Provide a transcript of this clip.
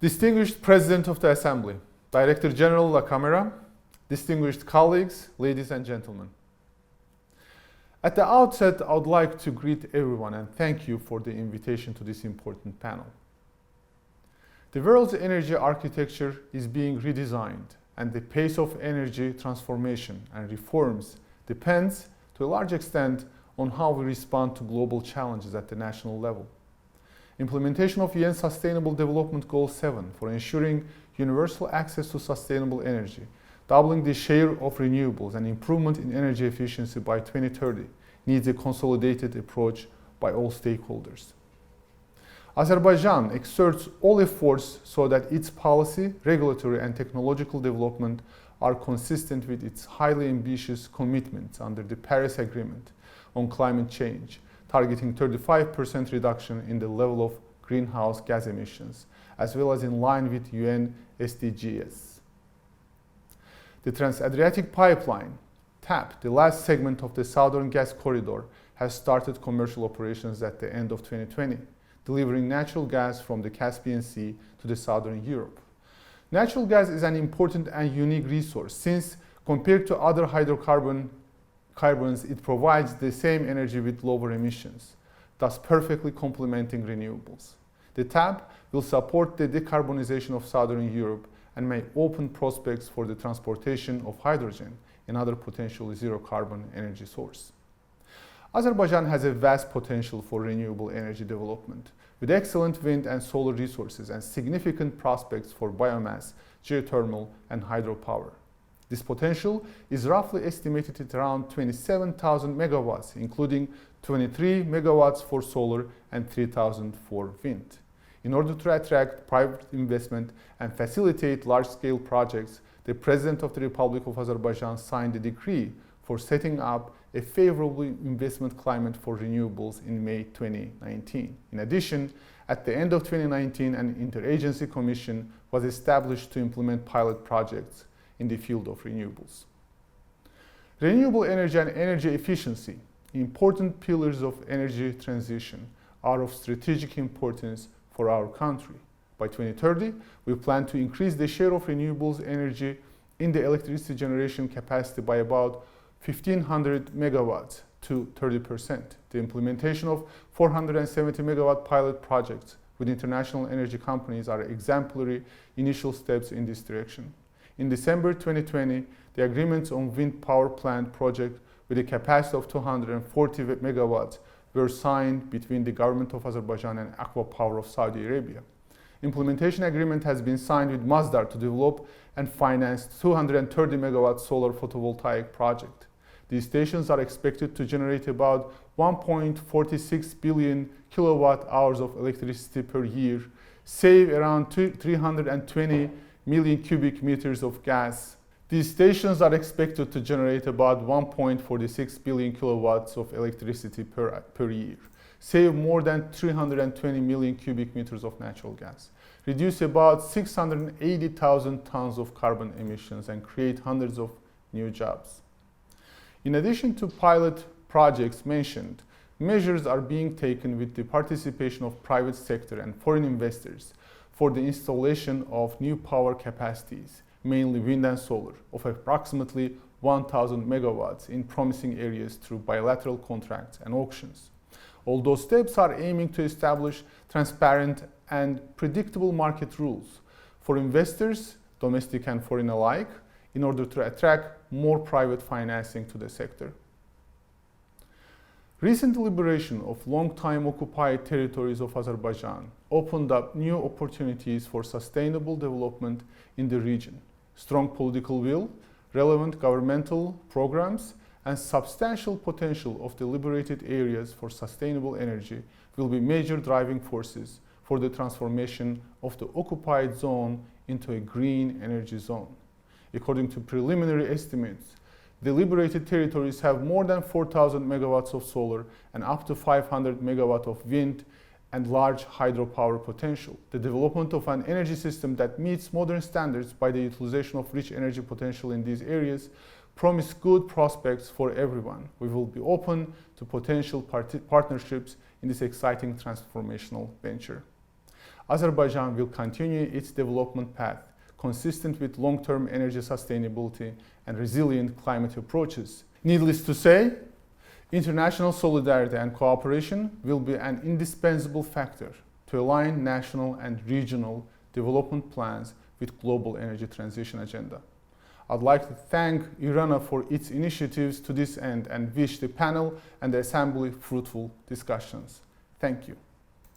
Distinguished President of the Assembly, Director General La Camera, distinguished colleagues, ladies and gentlemen. At the outset, I would like to greet everyone and thank you for the invitation to this important panel. The world's energy architecture is being redesigned, and the pace of energy transformation and reforms depends, to a large extent, on how we respond to global challenges at the national level. Implementation of UN Sustainable Development Goal 7 for ensuring universal access to sustainable energy, doubling the share of renewables and improvement in energy efficiency by 2030 needs a consolidated approach by all stakeholders. Azerbaijan exerts all efforts so that its policy, regulatory and technological development are consistent with its highly ambitious commitments under the Paris Agreement on climate change, targeting 35% reduction in the level of greenhouse gas emissions, as well as in line with UN SDGs. The Trans-Adriatic Pipeline, TAP, the last segment of the Southern Gas Corridor, has started commercial operations at the end of 2020, delivering natural gas from the Caspian Sea to the Southern Europe. Natural gas is an important and unique resource since, compared to other hydrocarbons, it provides the same energy with lower emissions, thus perfectly complementing renewables. The TAP will support the decarbonization of Southern Europe and may open prospects for the transportation of hydrogen, another potentially zero-carbon energy source. Azerbaijan has a vast potential for renewable energy development, with excellent wind and solar resources and significant prospects for biomass, geothermal, and hydropower. This potential is roughly estimated at around 27,000 megawatts, including 23 megawatts for solar and 3,000 for wind. In order to attract private investment and facilitate large-scale projects, the President of the Republic of Azerbaijan signed a decree for setting up a favorable investment climate for renewables in May 2019. In addition, at the end of 2019, an interagency commission was established to implement pilot projects in the field of renewables. Renewable energy and energy efficiency, important pillars of energy transition, are of strategic importance for our country. By 2030, we plan to increase the share of renewables energy in the electricity generation capacity by about 1,500 megawatts to 30%. The implementation of 470 megawatt pilot projects with international energy companies are exemplary initial steps in this direction. In December 2020, the agreements on wind power plant project with a capacity of 240 megawatts were signed between the government of Azerbaijan and Aqua Power of Saudi Arabia. Implementation agreement has been signed with Masdar to develop and finance 230 megawatt solar photovoltaic project. These stations are expected to generate about 1.46 billion kilowatt hours of electricity per year, save around 320 million cubic meters of gas. These stations are expected to generate about 1.46 billion kilowatts of electricity per year, save more than 320 million cubic meters of natural gas, reduce about 680,000 tons of carbon emissions, and create hundreds of new jobs. In addition to pilot projects mentioned, measures are being taken with the participation of private sector and foreign investors for the installation of new power capacities, mainly wind and solar, of approximately 1,000 megawatts in promising areas through bilateral contracts and auctions. All those steps are aiming to establish transparent and predictable market rules for investors, domestic and foreign alike, in order to attract more private financing to the sector. Recent liberation of long-time occupied territories of Azerbaijan opened up new opportunities for sustainable development in the region. Strong political will, relevant governmental programs, and substantial potential of the liberated areas for sustainable energy will be major driving forces for the transformation of the occupied zone into a green energy zone. According to preliminary estimates, the liberated territories have more than 4,000 megawatts of solar and up to 500 megawatts of wind and large hydropower potential. The development of an energy system that meets modern standards by the utilization of rich energy potential in these areas promise good prospects for everyone. We will be open to potential partnerships in this exciting transformational venture. Azerbaijan will continue its development path, consistent with long-term energy sustainability and resilient climate approaches. Needless to say, international solidarity and cooperation will be an indispensable factor to align national and regional development plans with global energy transition agenda. I'd like to thank IRANA for its initiatives to this end and wish the panel and the Assembly fruitful discussions. Thank you.